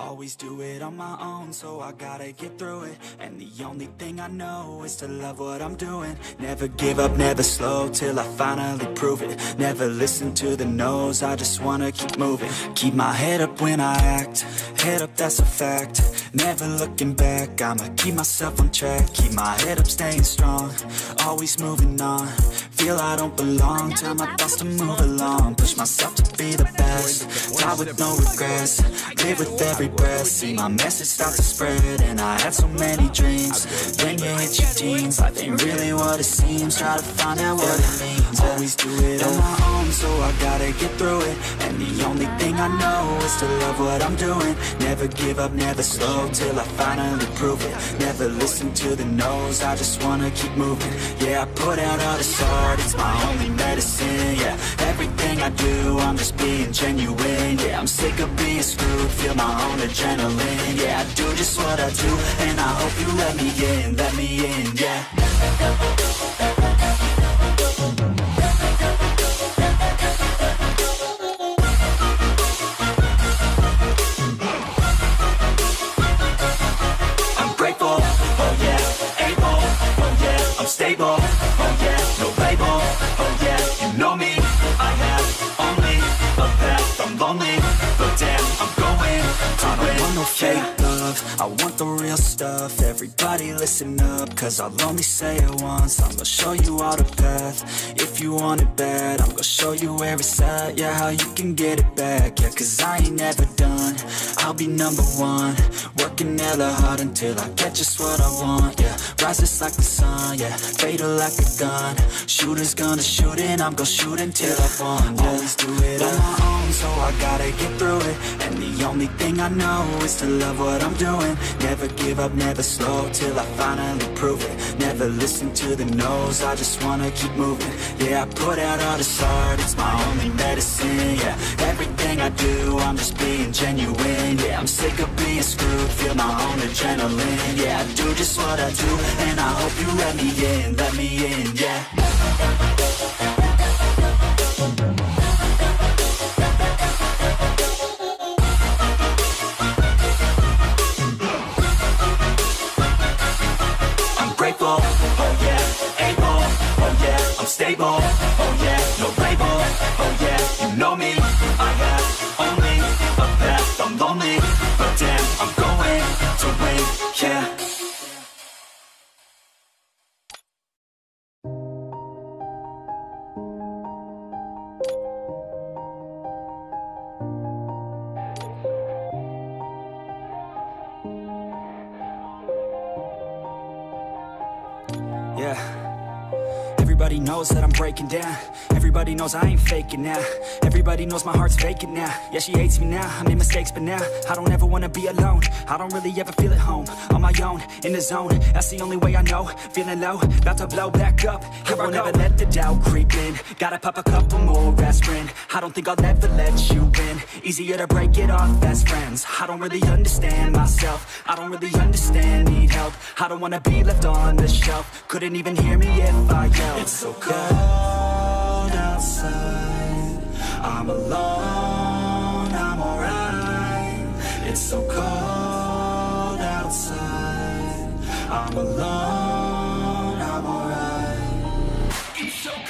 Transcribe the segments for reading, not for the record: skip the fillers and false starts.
Always do it on my own, so I gotta get through it. And the only thing I know is to love what I'm doing. Never give up, never slow, till I finally prove it. Never listen to the no's, I just wanna keep moving. Keep my head up when I act, head up, that's a fact. Never looking back, I'ma keep myself on track. Keep my head up, staying strong, always moving on. Feel I don't belong, tell my thoughts to move along. Push myself to be the best, die with no regrets. Live with every breath, see my message start to spread. And I had so many dreams, then you hit your teens. Life ain't really what it seems, try to find out what it means. Always do it on my own, so I gotta get through it. And the only thing I know is to love what I'm doing. Never give up, never slow, till I finally prove it. Never listen to the no's, I just wanna keep moving. Yeah, I put out all this art, it's my only medicine. Yeah, everything I do, I'm just being genuine. Yeah, I'm sick of being screwed, feel my own adrenaline. Yeah, I do just what I do, and I hope you let me in, yeah. I'm grateful, oh yeah, able, oh yeah, I'm stable, oh yeah, no label, oh yeah, you know me, I have only a path, I'm lonely, but damn, I'm going to win. I don't want no fake love, I want the real stuff. Everybody listen up, cause I'll only say it once. I'm gonna show you all the path, if you want it bad. I'm gonna show you where it's at, yeah, how you can get it back. Yeah, cause I ain't never done, I'll be number one. Working hella hard until I get just what I want. Yeah, rises like the sun, yeah, fatal like a gun. Shooters gonna shoot and I'm gonna shoot until I won. Yeah, always do it on my own, so I gotta get through it. And the only thing I know is to love what I'm doing. Never give up, never slow, till I finally prove it. Never listen to the no's, I just wanna keep moving. Yeah, I put out all this art, it's my only medicine. Yeah, everything I do, I'm just being genuine. Yeah, I'm sick of being screwed, feel my own adrenaline. Yeah, I do just what I do, and I hope you let me in, yeah. Grateful, oh yeah, able, oh yeah, I'm stable, oh yeah, no label, oh yeah, you know me, I have only a path, I'm lonely, but damn, I'm going to win, yeah. Everybody knows that I'm breaking down. Everybody knows I ain't faking now. Everybody knows my heart's vacant now. Yeah, she hates me now, I made mistakes, but now I don't ever wanna be alone. I don't really ever feel at home, on my own, in the zone. That's the only way I know, feeling low, about to blow back up. Here I won't ever let the doubt creep in. Gotta pop a couple more aspirin. I don't think I'll ever let you in. Easier to break it off best friends. I don't really understand myself, I don't really understand, need help. I don't wanna be left on the shelf. Couldn't even hear me if I yelled. It's so cold outside, I'm alone, I'm alright. It's so cold outside, I'm alone, I'm alright. It's so cold.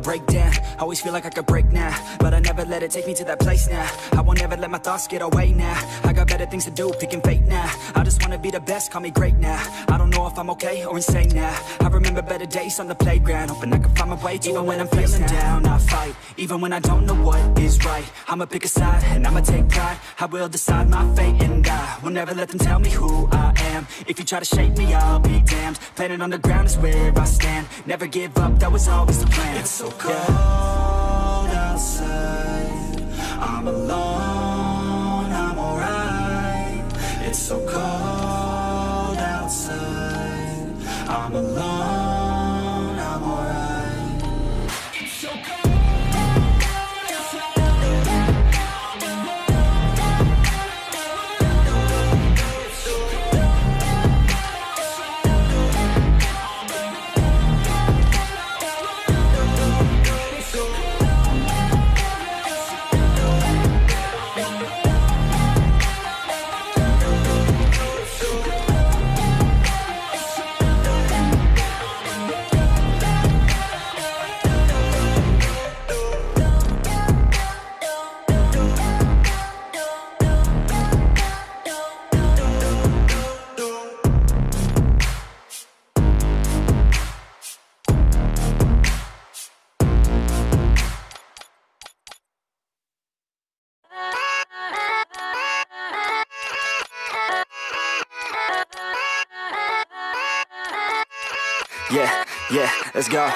Break down, always feel like I could break now, but I never let it take me to that place now. I won't ever let my thoughts get away now. I got better things to do, picking fate now. I just wanna be the best, call me great now. I don't know if I'm okay or insane now. I remember better days on the playground, hoping I can find my way to even when I'm feeling down, I fight. Even when I don't know what is right, I'ma pick a side and I'ma take pride. I will decide my fate and I will never let them tell me who I am. If you try to shape me, I'll be damned. Planet on the ground is where I stand. Never give up, that was always the plan. It's so cold outside, I'm alone, I'm alright. Yeah, let's go.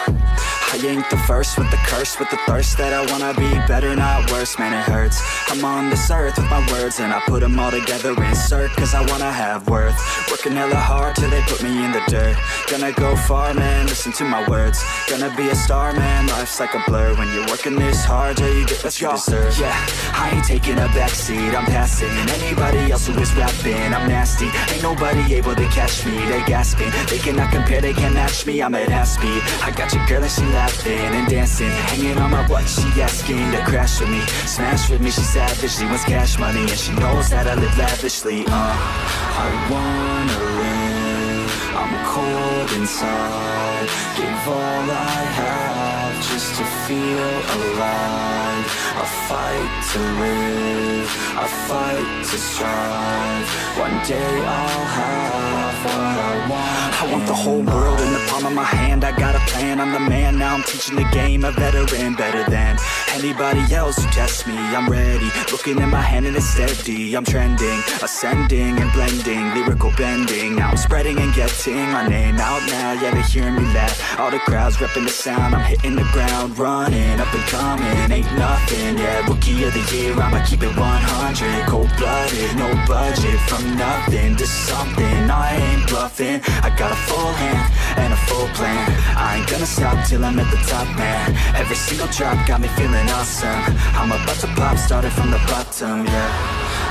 I ain't the first with the curse, with the thirst that I wanna be better, not worse, man it hurts. I'm on this earth with my words and I put them all together, insert, cause I wanna have worth. Working hella hard till they put me in the dirt. Gonna go far, man, listen to my words. Gonna be a star, man, life's like a blur. When you're working this hard, yeah, you get what you deserve. Yeah, I ain't taking a backseat, I'm passing anybody else who is rapping. I'm nasty, ain't nobody able to catch me. They gasping, they cannot compare, they can't match me. I'm at half speed, I got your girl and she laughing and dancing, hanging on my butt, she asking to crash with me, smash with me. She savage, she wants cash money and she knows that I live lavishly. I wanna live, I'm cold inside. Give all I have just to feel alive. I fight to live, I fight to strive. One day I'll have what I want. I want the whole world in the palm of my hand. I got a plan, I'm the man. Now I'm teaching the game, a veteran, better than anybody else who tests me. I'm ready, looking at my hand and it's steady. I'm trending, ascending and blending, lyrical bending. Now I'm spreading and getting my name out now. Yeah, they hearing me laugh, all the crowds repping the sound. I'm hitting the ground, running, up and coming, ain't nothing. Yeah, rookie of the year, I'ma keep it 100. Cold-blooded, no budget, from nothing to something. I ain't bluffing, I got a full hand and a full plan. I ain't gonna stop till I'm at the top, man. Every single drop got me feeling awesome. I'm about to pop, started from the bottom, yeah.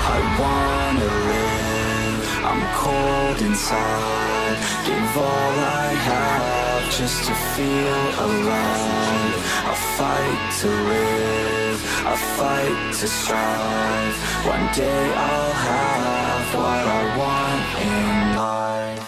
I wanna live, I'm cold inside. Give all I have just to feel alive. I fight to live, I fight to strive. One day I'll have what I want in life.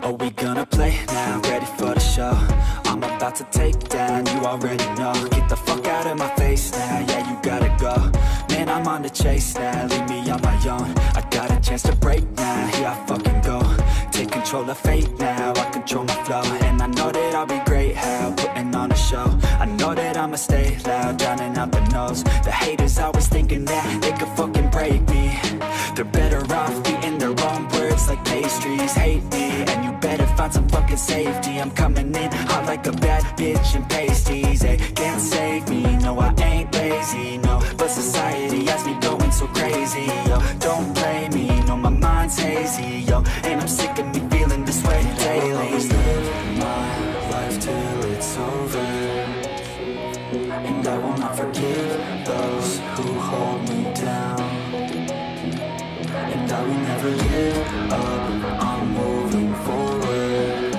Are we gonna play now? Ready for the show? I'm about to take down, you already know. Get the fuck out of my face now, yeah, you gotta go. Man, I'm on the chase now, leave me on my own. I got a chance to break now, here I fucking go. Take control of fate now, I control my flow. And I know that I'll be great, how putting on a show. I know that I'ma stay loud, drowning out the noise. The haters always thinking that they could fucking break me. They're better off eating their own words like pastries. Hate me, and you better find some fucking safety. I'm coming in hot like a bad bitch in pasties. They can't save me, no I ain't lazy, no. But society has me going so crazy, yo. Don't blame me, no my mind's hazy, yo. And I'm sick of me feeling this way daily. I'll always live my life till it's over, and I will not forgive those who hold me down. And I will never give up, I'm moving forward.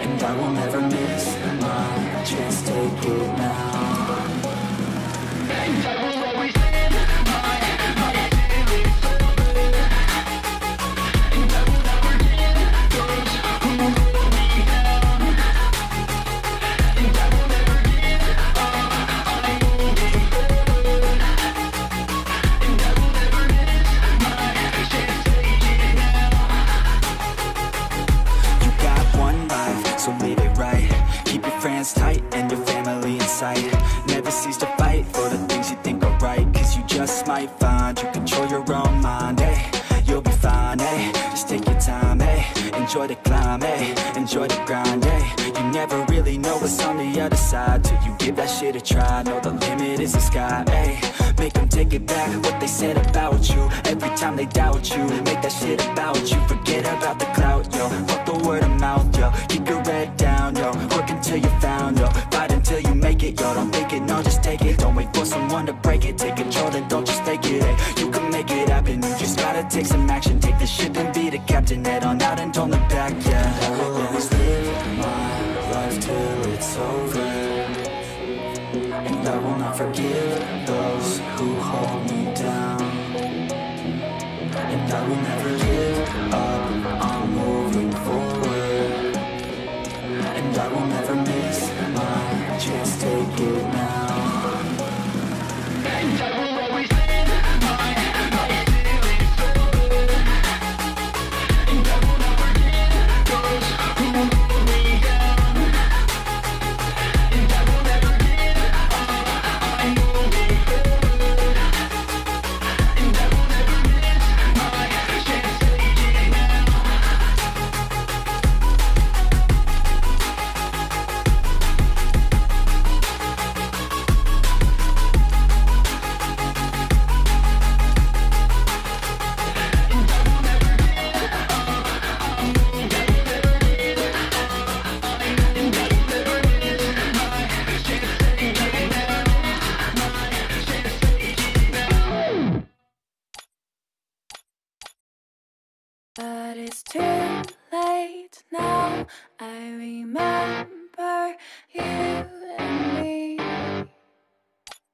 And I will never miss my chance, take it now. And I will always live my life till it's over. And I will never give those who hold me down. And I will never give up, I'm moving forward. And I will never miss my chance, take it now. You got one life, so live it right. Keep your friends tight and your family in sight. Never cease to fight for the things you think are right, cause you just might find you control your own mind, eh? You'll be fine, eh? Just take your time, eh? Enjoy the climb, eh? Enjoy the grind, eh? You never really know what's on the other side till you give that shit a try. Know the limit is the sky, eh? Make them take it back, what they said about you. Every time they doubt you, make that shit about you. Forget about the clout, yo. Fuck the word of mouth, yo. Keep your head down, yo. Work until you found, yo. Fight until you make it, yo. Don't think it, no, just take it. Don't wait for someone to break it. Take control and don't just take it, eh? You can make it happen, you just gotta take some action. Take the ship and be the captain. Head on out and don't look back, yeah. I will always live my life till it's over. And I will not forgive those who hold me down. And I will never give up, I'm moving forward. And I will never miss my chance, take it now. And I will always live my life till it's over. And I will not forgive those who hold me down. too late now. I remember you and me,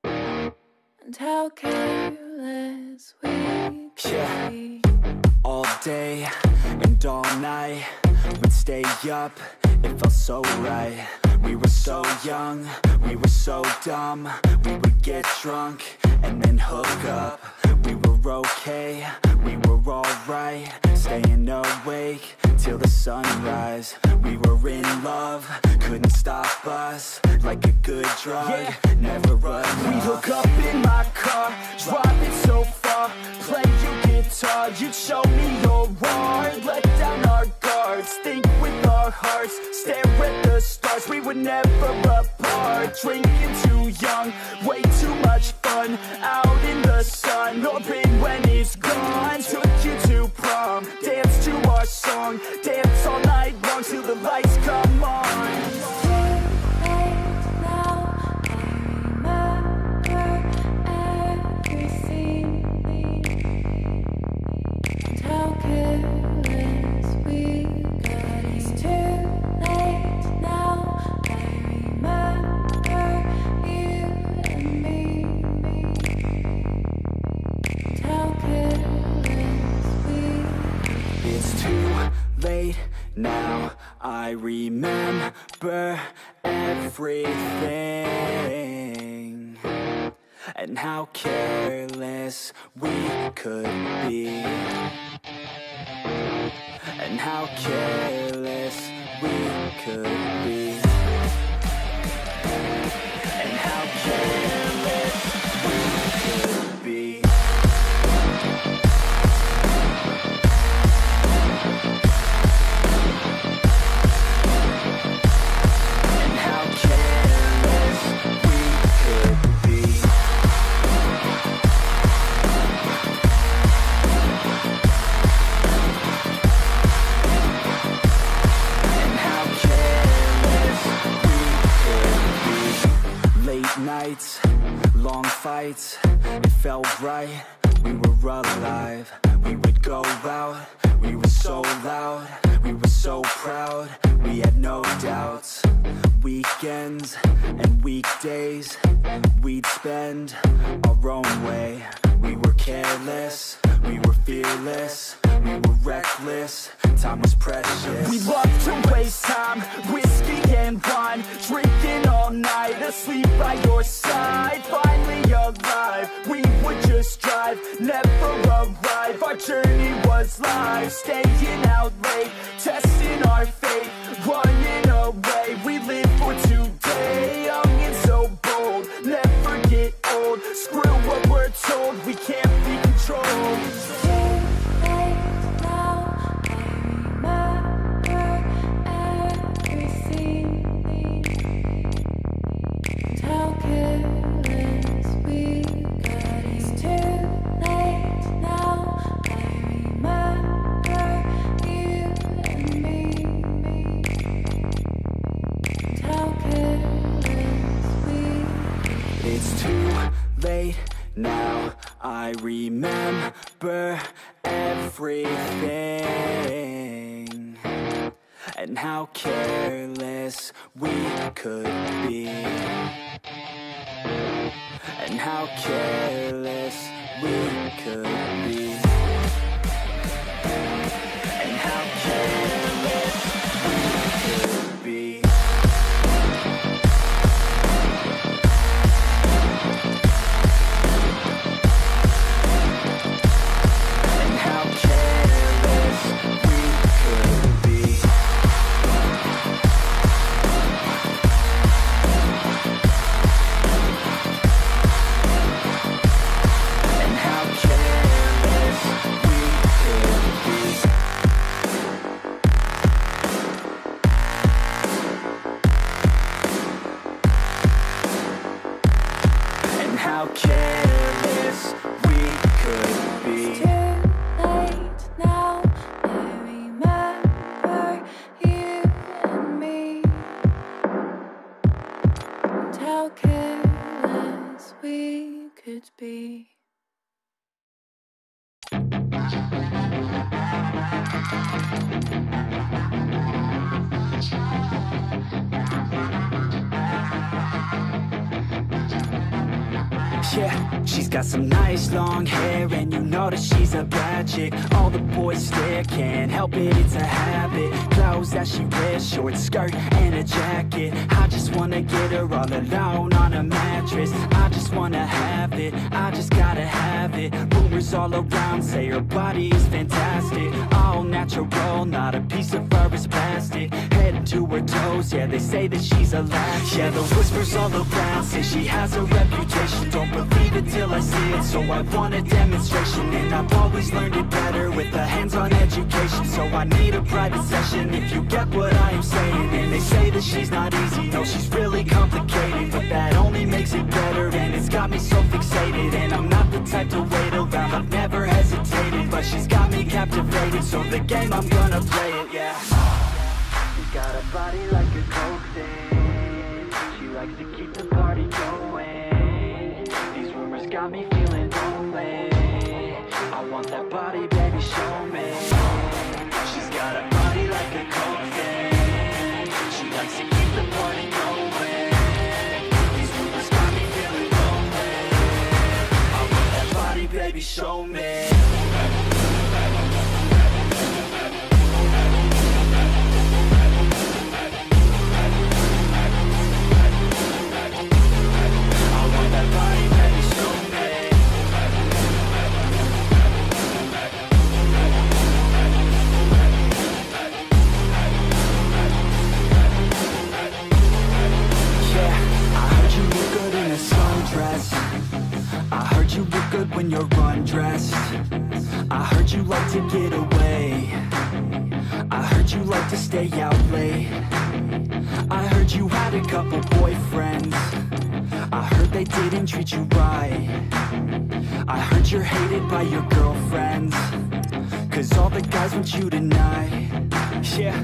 and how careless we could be. All day and all night, we'd stay up, it felt so right. We were so young, we were so dumb. We would get drunk and then hook up. We were okay, we were alright, staying awake till the sunrise. We were in love, couldn't stop us, like a good drug, never enough. We'd hook up in my car, driving so far, play your guitar, you'd show me your art, let down our guards, think with our hearts, stare at the stars. We were never apart, drinking too young, way too much fun, out in the sun, hoping when it's gone. Took you to prom, dance to our song, dance all night long till the lights come on. Now I remember everything, and how careless we could be, and how careless we could be, and how careless we could be. Nights, long fights, it felt right, we were alive. We would go out, we were so loud, we were so proud, we had no doubts. Weekends and weekdays, we'd spend our own way. We were careless, we were fearless, we were reckless, time was precious. We loved to waste time, whiskey and wine, drinking all night, asleep by your side. Finally alive, we would just drive, never arrive. Our journey was live, staying out late, testing our fate, running away. We live for today, young and so bold, never get old. Screw what we're told, we can't be controlled. Now I remember everything, and how careless we could be, and how careless we could be, and how careless we could be. How careless we could be. It's too late now. I remember you and me, and how careless we could be. Yeah, she's got some nice long hair, and you know that she's a bad chick. All the boys stare, can't help it, it's a habit. Clothes that she wears, short skirt and a jacket. I just wanna get her all alone on a mattress. I just wanna have it, I just gotta have it. Rumors all around say her body is fantastic. All natural, not a piece of fur is plastic. Head to her toes, yeah, they say that she's a latch. Yeah, the whispers all around say she has a reputation. Don't believe it till I see it, so I want a demonstration. And I've always learned it better with a hands-on education. So I need a private session if you get what I am saying. And they say that she's not easy, no, she's really complicated. But that only makes it better, and it's got me so fixated. And I'm not the type to wait around, I've never hesitated. But she's got me captivated, so the game, I'm gonna play it, yeah. She got a body like a coke thing. She likes to keep the party going. These rumors got me feeling lonely. I want that body, baby, show me. She's got a body like a coke thing. She likes to keep the party going. These rumors got me feeling lonely. I want that body, baby, show me. When you're undressed, I heard you like to get away. I heard you like to stay out late. I heard you had a couple boyfriends. I heard they didn't treat you right. I heard you're hated by your girlfriends, 'cause all the guys want you tonight. Yeah,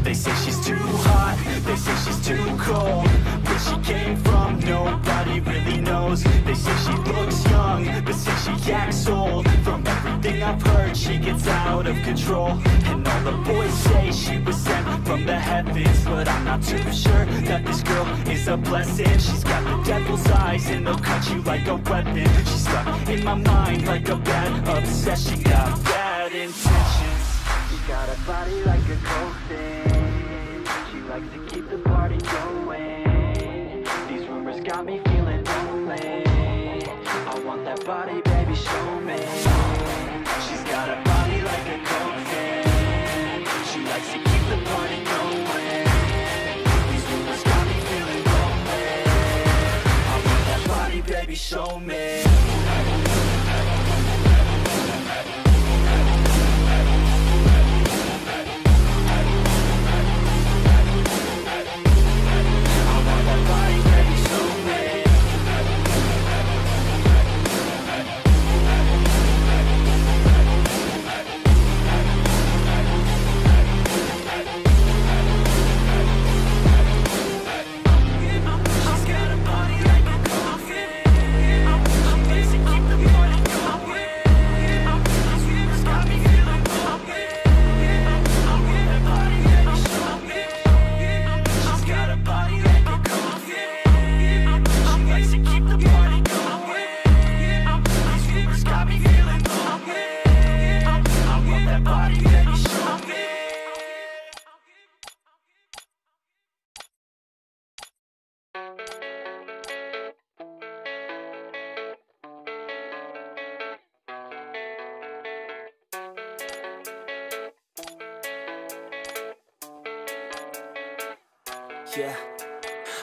they say she's too hot, they say she's too cold. Where she came from, nobody really knows. They say she looks young, but say she acts old. From everything I've heard, she gets out of control. And all the boys say she was sent from the heavens, but I'm not too sure that this girl is a blessing. She's got the devil's eyes and they'll cut you like a weapon. She's stuck in my mind like a bad obsession. Got bad intentions. She got a body like a coke thing. She likes to keep the party going. These rumors got me feeling lonely. I want that body, baby, show me. She's got a body like a coke thing. She likes to keep the party going. These rumors got me feeling lonely. I want that body, baby, show me. Yeah,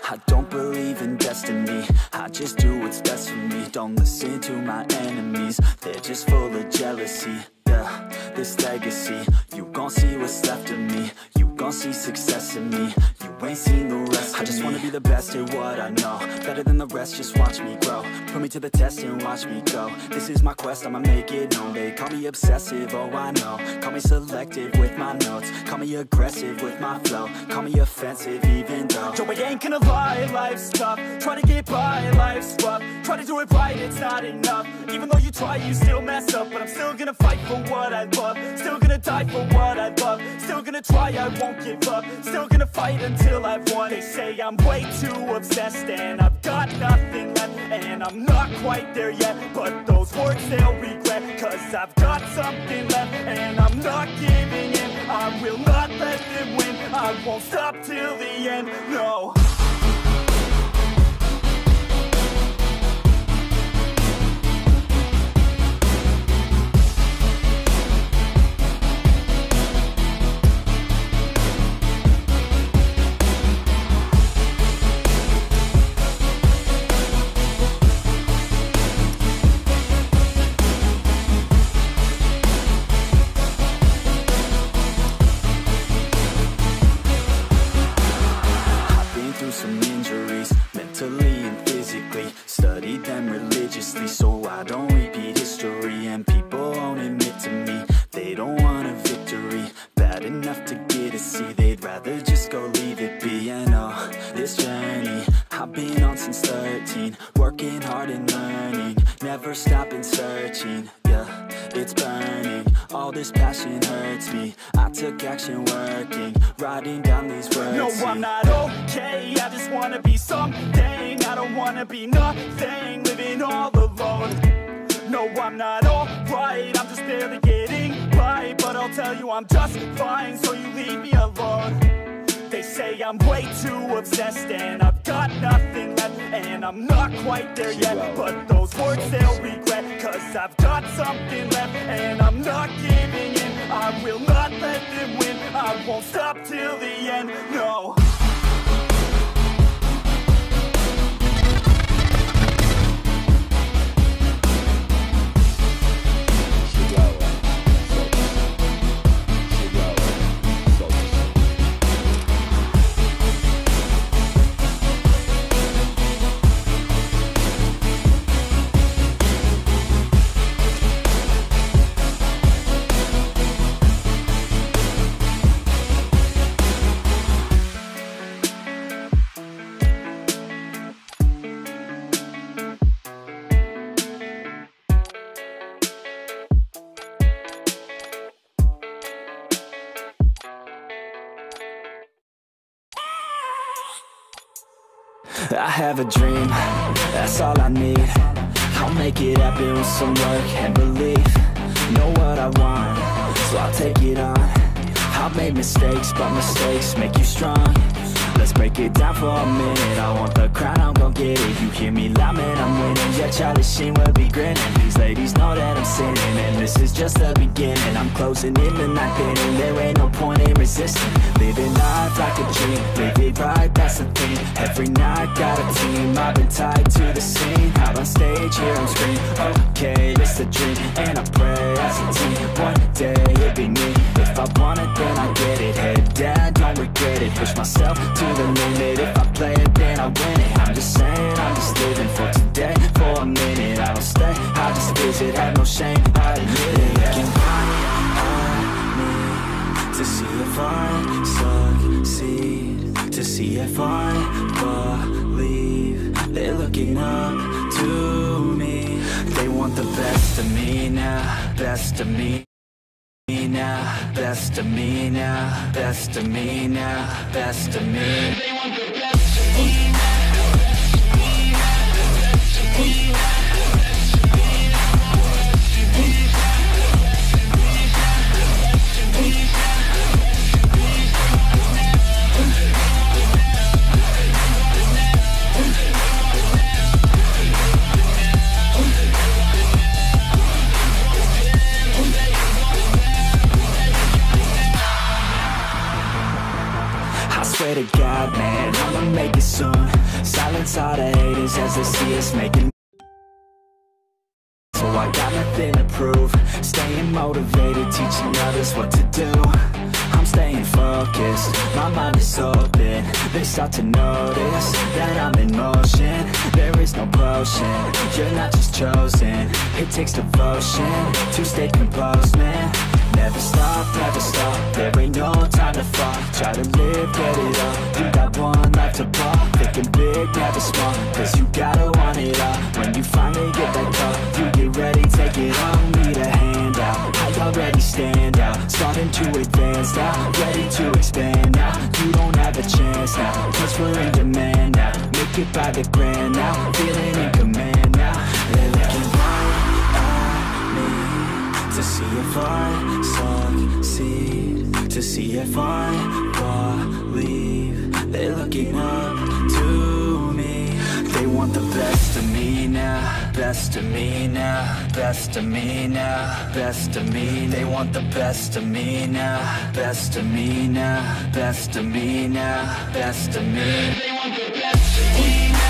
I don't believe in destiny, I just do what's best for me. Don't listen to my enemies, they're just full of jealousy. Yeah, this legacy, you gon' see what's left of me. You gon' gon' see success in me. You ain't seen the rest of me. I just wanna be the best at what I know, better than the rest, just watch me grow. Put me to the test and watch me go. This is my quest, I'ma make it known. They call me obsessive, oh I know. Call me selective with my notes. Call me aggressive with my flow. Call me offensive even though Yo, I ain't gonna lie, life's tough. Try to get by, life's rough. Try to do it right, it's not enough. Even though you try, you still mess up. But I'm still gonna fight for what I love. Still gonna die for what I love. Still gonna try, I won't give up. Still gonna fight until I've won. They say I'm way too obsessed and I've got nothing left, and I'm not quite there yet, but those words they'll regret, cause I've got something left and I'm not giving in. I will not let them win. I won't stop till the end, no. some injuries, mentally and physically. Studied them religiously so I don't repeat history. And people won't admit to me they don't want a victory bad enough to get a C. They'd rather just go leave it be. And oh, this journey I've been on since 13, working hard and learning, never stopping searching. Yeah, it's burning, all this passion hurts me. I took action working, writing down these words. No, I'm not okay, I just wanna be something. I don't wanna be nothing, living all alone. No, I'm not alright, I'm just barely getting by. But I'll tell you I'm just fine, so you leave me alone. They say I'm way too obsessed and I've got nothing left, and I'm not quite there yet, but those words they'll regret, cause I've got something left and I'm not giving in. I will not let them win, I won't stop till the end, no. I have a dream, that's all I need. I'll make it happen with some work and belief. Know what I want, so I'll take it on. I've made mistakes, but mistakes make you strong. Let's break it down for a minute. I want the crown, I'm gon' get it. You hear me loud, man, I'm winning. Yeah, Charlie Sheen will be grinning. These ladies know that I'm sinning, and this is just the beginning. I'm closing in the night inning, there ain't no point in resisting. Living life like a dream, live it right, that's the thing. Every night got a team, I've been tied to the scene. Out on stage, here on screen, okay, it's a dream. And I pray as a team, one day it'll be me. If I want it, then I get it. Head down, don't regret it. Push myself to the limit. If I play it, then I win it. I'm just saying, I'm just living for today, for a minute. I don't stay, I just visit, have no shame, I admit it. Looking back at me to see if I succeed, to see if I believe. They're looking up to me. They want the best of me now, best of me now, best of me now, best of me now, best of me. They want the best of me now, best of me now, best of me now. Swear to God, man, I'ma make it soon. Silence all the haters as they see us making. So I got nothing to prove. Staying motivated, teaching others what to do. I'm I'm staying focused, my mind is open. They start to notice that I'm in motion. There is no potion, you're not just chosen. It takes devotion to stay composed, man. Never stop, there ain't no time to fall. Try to live, get it up, you got one life to ball. Thinking big, never small, cause you gotta want it all. When you finally get that call, you get ready, take it on. Need a handout, I already stand out. Starting to advance now, ready to expand now. You don't have a chance now, cause we're in demand now. Make it by the grand now, feeling in command now. They're looking right at me to see if I succeed, to see if I believe. They're looking up to me. They want the best of me now, best of me now, best of me now, best of me. They want the best of me now, best of me now, best of me now, best of me. They want the best of me now.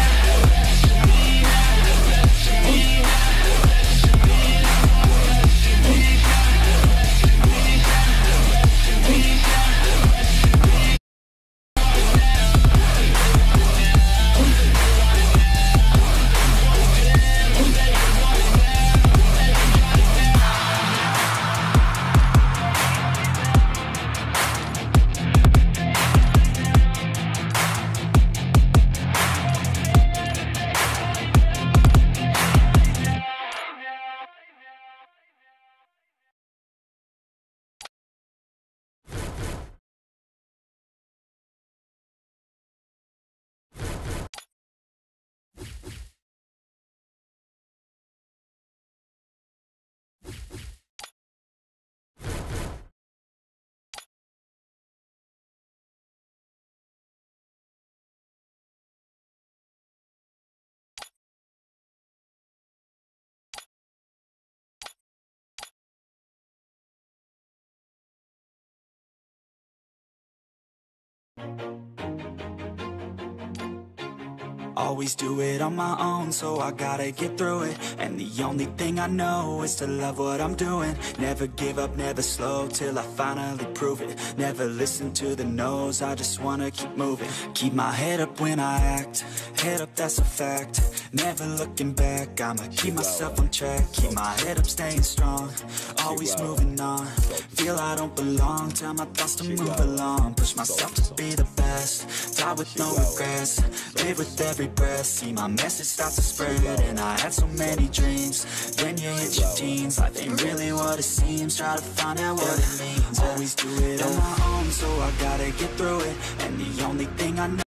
Always do it on my own, so I gotta get through it. And the only thing I know is to love what I'm doing. Never give up, never slow, till I finally prove it. Never listen to the no's, I just wanna keep moving. Keep my head up when I act, head up, that's a fact. Never looking back, I'ma keep myself on track. Keep my head up, staying strong, always moving on. Feel I don't belong, tell my thoughts to move along. Push myself to be the best, die with no regrets. Live with every breath, see my message start to spread. And I had so many dreams, then you hit your teens. Life ain't really what it seems, try to find out what it means. Always do it on my own, so I gotta get through it. And the only thing I know